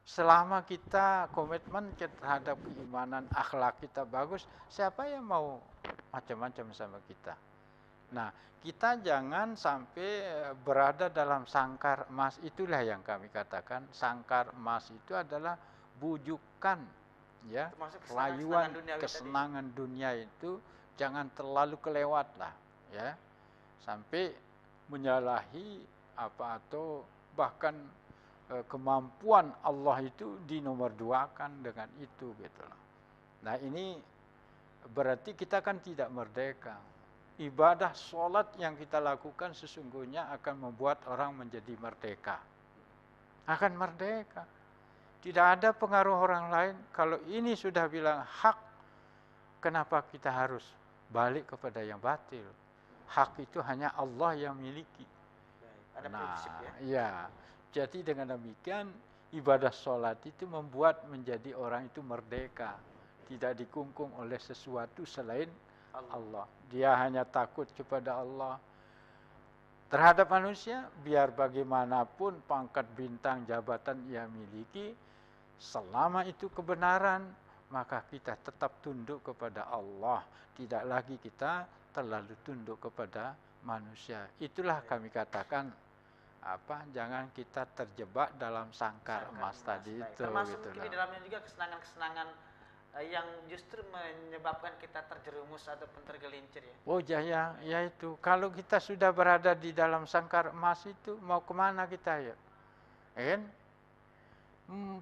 Selama kita komitmen terhadap keimanan, akhlak kita bagus, siapa yang mau macam-macam sama kita? Nah, kita jangan sampai berada dalam sangkar emas. Itulah yang kami katakan, sangkar emas itu adalah bujukan, ya, rayuan kesenangan dunia itu jangan terlalu kelewat lah, ya, sampai menyalahi atau bahkan kemampuan Allah itu dinomorduakan dengan itu, gitu loh. Nah, ini berarti kita kan tidak merdeka. Ibadah sholat yang kita lakukan sesungguhnya akan membuat orang menjadi merdeka. Akan merdeka. Tidak ada pengaruh orang lain. Kalau ini sudah bilang hak, kenapa kita harus balik kepada yang batil? Hak itu hanya Allah yang miliki. Ada prinsip, ya? Ya. Jadi dengan demikian ibadah sholat itu membuat menjadi orang itu merdeka. Tidak dikungkung oleh sesuatu selain Allah. Dia hanya takut kepada Allah. Terhadap manusia, biar bagaimanapun pangkat, bintang, jabatan ia miliki, selama itu kebenaran, maka kita tetap tunduk kepada Allah. Tidak lagi kita terlalu tunduk kepada manusia. Itulah kami katakan, jangan kita terjebak dalam sangkar emas tadi itu. Termasuk gitu mungkin di dalamnya juga kesenangan-kesenangan yang justru menyebabkan kita terjerumus ataupun tergelincir, ya. Oh ya itu. Kalau kita sudah berada di dalam sangkar emas itu, mau kemana kita, ya? Kan?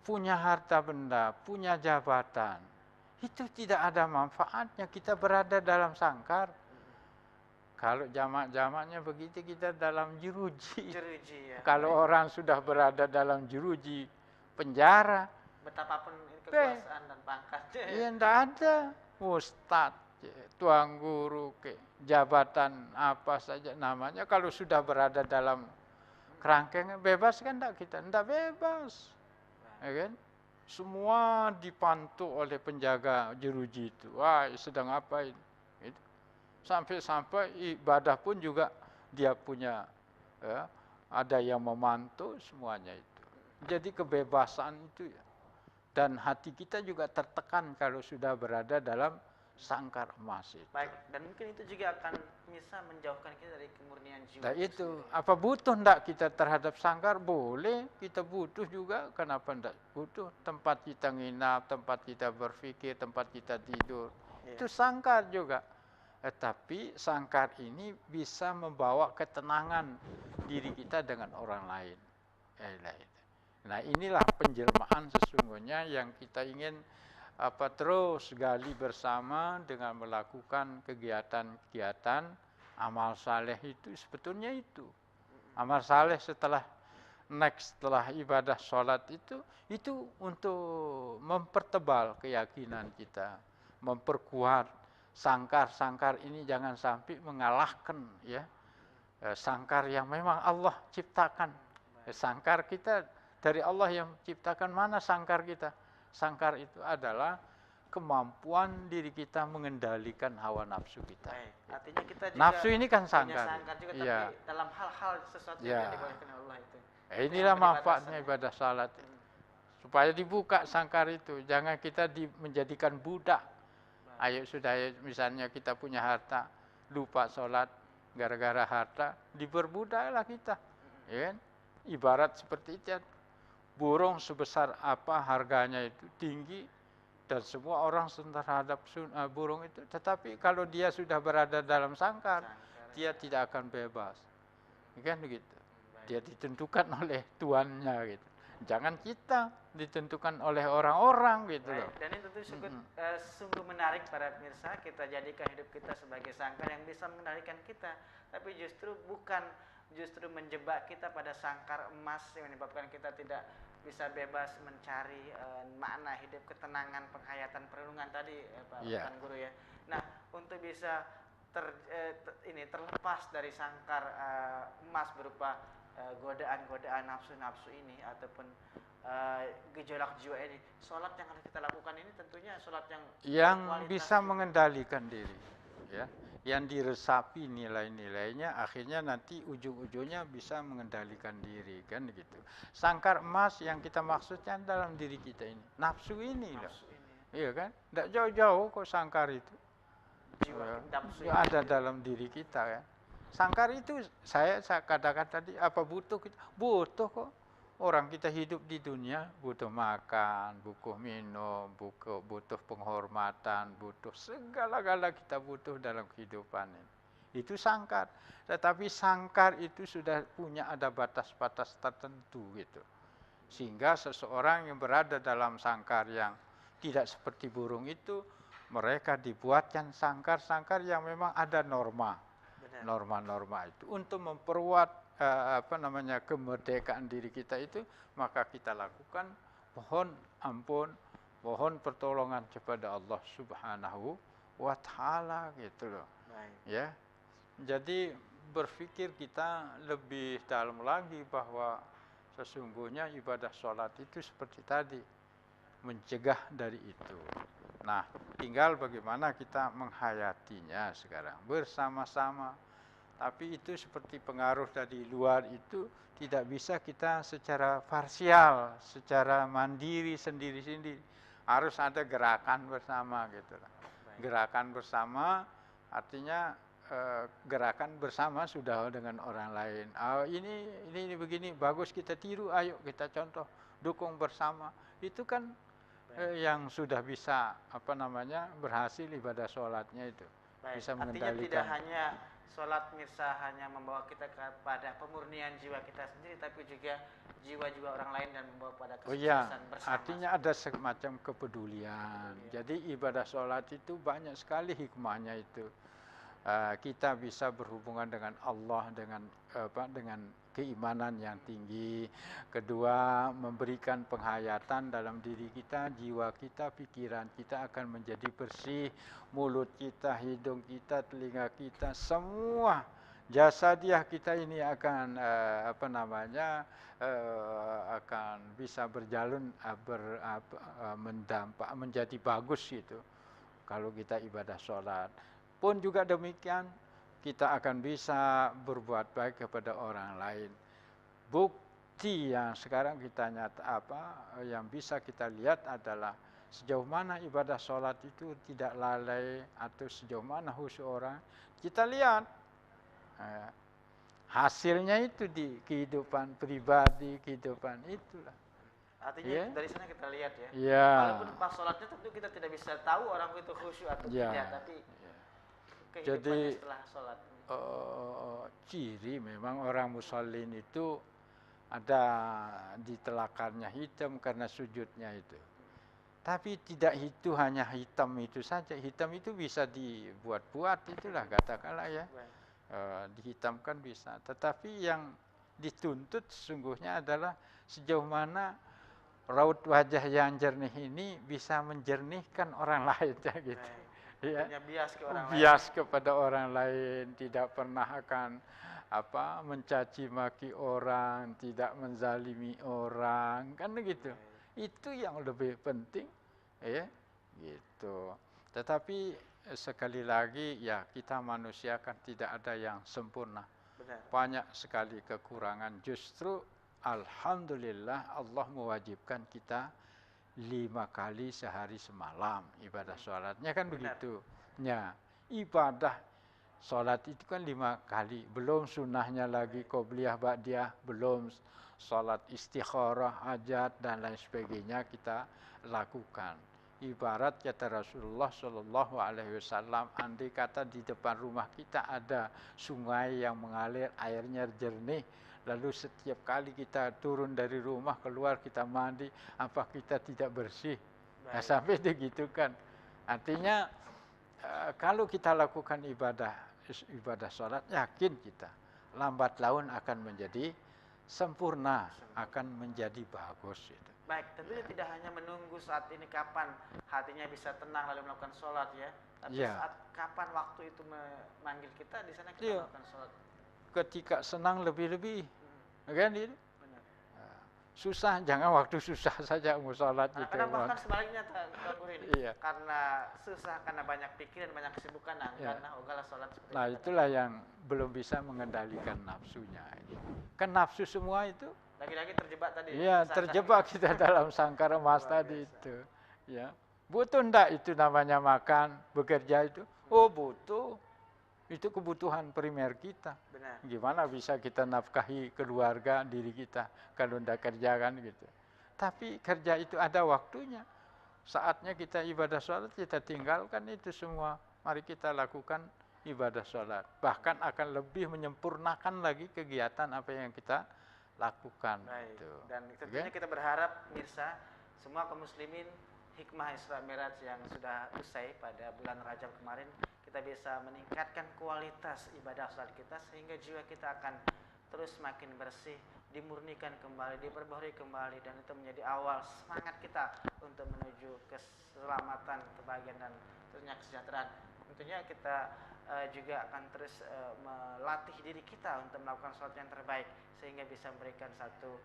Punya harta benda, punya jabatan, itu tidak ada manfaatnya. Kita berada dalam sangkar. Kalau jamak-jamaknya begitu, kita dalam jeruji. Ya. Kalau orang sudah berada dalam jeruji penjara, betapapun kekuasaan dan pangkatnya, ya tidak ada. Ustad, tuan guru, jabatan apa saja namanya, kalau sudah berada dalam kerangkeng, bebas kan tidak kita? Tidak bebas. Ya kan? Semua dipantau oleh penjaga jeruji itu. Wah, sedang apa ini? Sampai-sampai ibadah pun juga dia punya, ya, ada yang memantau semuanya itu. Jadi kebebasan itu, ya. Dan hati kita juga tertekan kalau sudah berada dalam sangkar emas itu. Baik, dan mungkin itu juga akan bisa menjauhkan kita dari kemurnian jiwa. Nah itu, apa butuh enggak kita terhadap sangkar? Boleh, kita butuh juga. Kenapa enggak butuh? Tempat kita nginap, tempat kita berpikir, tempat kita tidur. Ya. Itu sangkar juga. Tapi sangkar ini bisa membawa ketenangan diri kita dengan orang lain. Nah, inilah penjelmaan sesungguhnya yang kita ingin terus gali bersama dengan melakukan kegiatan-kegiatan amal saleh itu. Sebetulnya itu amal saleh setelah ibadah sholat itu untuk mempertebal keyakinan kita, memperkuat sangkar-sangkar ini jangan sampai mengalahkan, ya, sangkar yang memang Allah ciptakan. Sangkar kita dari Allah yang ciptakan. Mana sangkar kita? Sangkar itu adalah kemampuan diri kita mengendalikan hawa nafsu kita. Baik, artinya kita juga nafsu ini kan sangkar. Sangkar juga, ya. Tapi dalam hal-hal sesuatu yang dibolehkan Allah itu. Inilah manfaatnya ibadah salat. Supaya dibuka sangkar itu. Jangan kita menjadikan budak. Ayo sudah, misalnya kita punya harta, lupa sholat gara-gara harta, diperbudaklah kita. Ya kan? Ibarat seperti itu, burung sebesar apa harganya itu tinggi, dan semua orang terhadap burung itu. Tetapi kalau dia sudah berada dalam sangkar, dia tidak akan bebas. Kan begitu. Dia ditentukan oleh tuannya gitu. Jangan kita ditentukan oleh orang-orang gitu loh. Dan itu tentu sungguh menarik para pemirsa, kita jadikan hidup kita sebagai sangkar yang bisa mengendalikan kita, tapi justru bukan justru menjebak kita pada sangkar emas yang menyebabkan kita tidak bisa bebas mencari makna hidup, ketenangan, penghayatan, perlindungan tadi, Pak Tuan Guru ya. Nah, untuk bisa terlepas dari sangkar emas berupa godaan-godaan nafsu-nafsu ini ataupun gejolak jiwa ini, sholat yang harus kita lakukan ini tentunya sholat yang bisa mengendalikan diri, ya, yang diresapi nilai-nilainya, akhirnya nanti ujung-ujungnya bisa mengendalikan diri, kan gitu. Sangkar emas yang kita maksudkan dalam diri kita ini, nafsu ini loh, iya kan? Tidak jauh-jauh kok sangkar itu. Ada dalam diri kita ya. Sangkar itu saya katakan tadi, apa butuh kita? Butuh kok. Orang kita hidup di dunia butuh makan, butuh minum, butuh penghormatan, butuh segala-gala kita butuh dalam kehidupan ini. Itu sangkar. Tetapi sangkar itu sudah punya ada batas-batas tertentu gitu. Sehingga seseorang yang berada dalam sangkar yang tidak seperti burung itu, mereka dibuatkan sangkar-sangkar yang memang ada norma-norma itu untuk memperkuat kemerdekaan diri kita itu, maka kita lakukan mohon ampun, mohon pertolongan kepada Allah Subhanahu wa taala gitu loh. Ya. Jadi berpikir kita lebih dalam lagi bahwa sesungguhnya ibadah sholat itu seperti tadi, mencegah dari itu. Nah, tinggal bagaimana kita menghayatinya sekarang bersama-sama. Tapi itu seperti pengaruh dari luar itu tidak bisa kita secara parsial, secara mandiri sendiri-sendiri. Harus ada gerakan bersama gitu. Gerakan bersama artinya gerakan bersama sudah dengan orang lain. Ini begini bagus, kita tiru, ayo kita contoh, dukung bersama. Itu kan yang sudah bisa berhasil ibadah sholatnya itu. Bisa mengendalikan. Artinya tidak hanya sholat mirsa hanya membawa kita kepada pemurnian jiwa kita sendiri, tapi juga jiwa-jiwa orang lain dan membawa pada kesuksesan bersama. Artinya ada semacam kepedulian. Jadi ibadah sholat itu banyak sekali hikmahnya itu. Kita bisa berhubungan dengan Allah dengan keimanan yang tinggi. Kedua, memberikan penghayatan dalam diri kita, jiwa kita, pikiran kita akan menjadi bersih. Mulut kita, hidung kita, telinga kita, semua jasadiah kita ini akan akan bisa berjalan mendampak menjadi bagus gitu. Kalau kita ibadah sholat. Pun juga demikian, kita akan bisa berbuat baik kepada orang lain. Bukti yang sekarang kita yang bisa kita lihat adalah sejauh mana ibadah sholat itu tidak lalai atau sejauh mana khusyuk orang. Kita lihat hasilnya itu di kehidupan pribadi, kehidupan itulah. Artinya dari sana kita lihat ya. Walaupun pas sholatnya tentu kita tidak bisa tahu orang itu khusyuk atau tidak, tapi jadi setelah sholat. Ciri memang orang musallin itu ada di telakarnya hitam karena sujudnya itu. Tapi tidak itu hanya hitam itu saja. Hitam itu bisa dibuat-buat itulah katakanlah ya. Dihitamkan bisa. Tetapi yang dituntut sesungguhnya adalah sejauh mana raut wajah yang jernih ini bisa menjernihkan orang lain gitu. Ya, bias kepada orang lain, tidak pernah akan mencaci maki orang, tidak menzalimi orang, kan begitu. Itu yang lebih penting, ya, gitu. Tetapi sekali lagi ya kita manusia kan tidak ada yang sempurna. Banyak sekali kekurangan. Justru alhamdulillah Allah mewajibkan kita 5 kali sehari semalam ibadah sholatnya kan begitu. Ya, ibadah sholat itu kan 5 kali. Belum sunnahnya lagi qobliyah ba'diyah, belum sholat istikharah, hajat dan lain sebagainya kita lakukan. Ibarat kata Rasulullah Shallallahu Alaihi Wasallam, andai kata di depan rumah kita ada sungai yang mengalir airnya jernih, lalu setiap kali kita turun dari rumah keluar kita mandi, apa kita tidak bersih? Nah, sampai begitu kan. Artinya kalau kita lakukan ibadah sholat, yakin kita lambat laun akan menjadi sempurna, akan menjadi bagus itu. Baik, tentunya tidak hanya menunggu saat ini kapan hatinya bisa tenang lalu melakukan sholat ya, tapi saat kapan waktu itu memanggil kita, di sana kita melakukan sholat. Ketika senang lebih-lebih, kan itu. Susah, jangan waktu susah saja mau sholat gitu. Karena bahkan sebaliknya Kang Gurin, karena susah, karena banyak pikiran, banyak kesibukan, karena ogahlah sholat seperti nah itulah yang belum bisa mengendalikan nafsunya. Kan nafsu semua itu lagi-lagi terjebak tadi. Iya, terjebak kita dalam sangkar emas tadi itu. Ya, butuh ndak itu namanya makan, bekerja itu? Oh butuh. Itu kebutuhan primer kita. Benar. Gimana bisa kita nafkahi keluarga, diri kita kalau ndak kerja kan gitu. Tapi kerja itu ada waktunya. Saatnya kita ibadah sholat, kita tinggalkan itu semua. Mari kita lakukan ibadah sholat. Bahkan akan lebih menyempurnakan lagi kegiatan apa yang kita lakukan. Gitu. Dan tentunya kita berharap mirsa semua kaum muslimin hikmah Isra Mi'raj yang sudah usai pada bulan Rajab kemarin, kita bisa meningkatkan kualitas ibadah salat kita sehingga jiwa kita akan terus semakin bersih, dimurnikan kembali, diperbaharui kembali, dan itu menjadi awal semangat kita untuk menuju keselamatan, kebahagiaan, dan tentunya kesejahteraan. Tentunya kita juga akan terus melatih diri kita untuk melakukan sholat yang terbaik sehingga bisa memberikan satu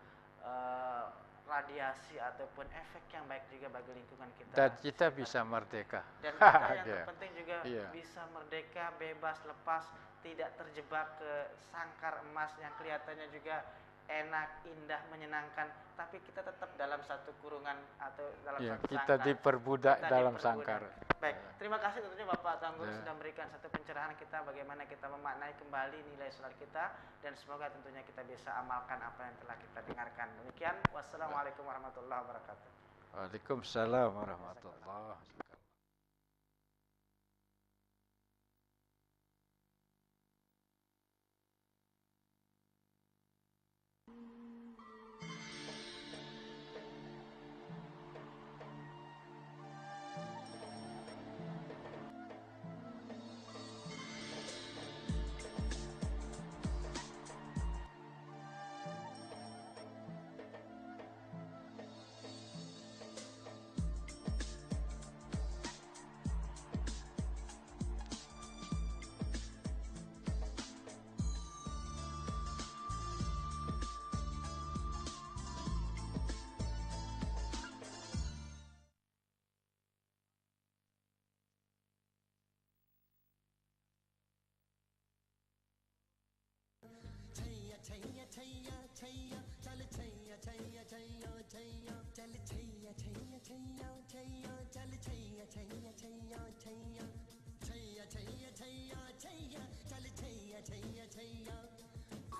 radiasi ataupun efek yang baik juga bagi lingkungan kita. Dan kita bisa merdeka. Dan kita yang terpenting juga bisa merdeka, bebas, lepas, tidak terjebak ke sangkar emas yang kelihatannya juga enak, indah, menyenangkan, tapi kita tetap dalam satu kurungan atau dalam satu kita sangkar. diperbudak dalam sangkar. Baik, terima kasih tentunya Bapak Tanggur sudah memberikan satu pencerahan kita bagaimana kita memaknai kembali nilai sholat kita, dan semoga tentunya kita bisa amalkan apa yang telah kita dengarkan. Demikian, wassalamualaikum warahmatullahi wabarakatuh. Waalaikumsalam warahmatullahi wabarakatuh.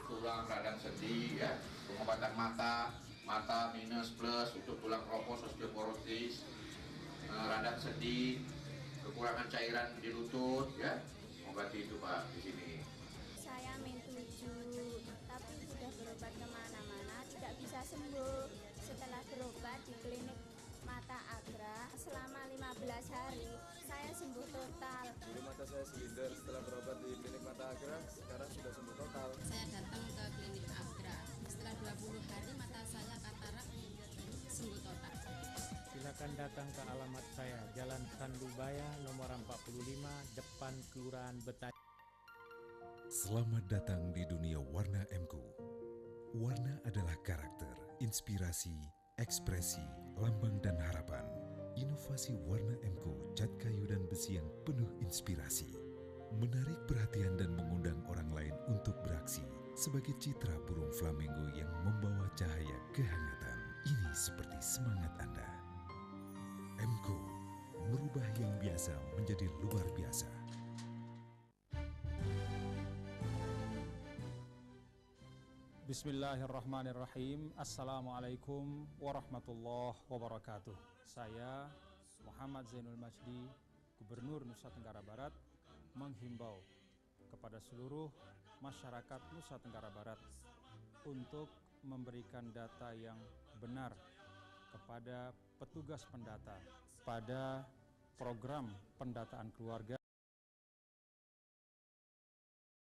Tulang radang sendi ya, pengobatan mata minus plus untuk tulang kropos osteoporosis, radang sendi, kekurangan cairan di lutut ya, obati itu Pak di sini. Saya min 7, tapi sudah berobat kemana-mana, tidak bisa sembuh. Setelah berobat di klinik Mata Agra selama 15 hari, saya sembuh total. Dulu mata saya silinder, setelah berobat di klinik Mata Agra, sekarang sudah sembuh total. Saya datang ke klinik Agra, setelah 20 hari mata saya katarak sembuh total. Silakan datang ke alamat saya, Jalan Sandubaya nomor 45, depan Kelurahan Betani. Selamat datang di dunia Warna MQ. Warna adalah karakter, inspirasi, ekspresi, lambang dan harapan. Inovasi Warna MQ cat kayu dan besi yang penuh inspirasi, menarik perhatian dan mengundang orang lain untuk beraksi sebagai citra burung flamingo yang membawa cahaya kehangatan. Ini seperti semangat Anda. MQ merubah yang biasa menjadi luar biasa. Bismillahirrahmanirrahim. Assalamualaikum warahmatullahi wabarakatuh. Saya Muhammad Zainul Majdi, Gubernur Nusa Tenggara Barat, menghimbau kepada seluruh masyarakat Nusa Tenggara Barat untuk memberikan data yang benar kepada petugas pendata pada program pendataan keluarga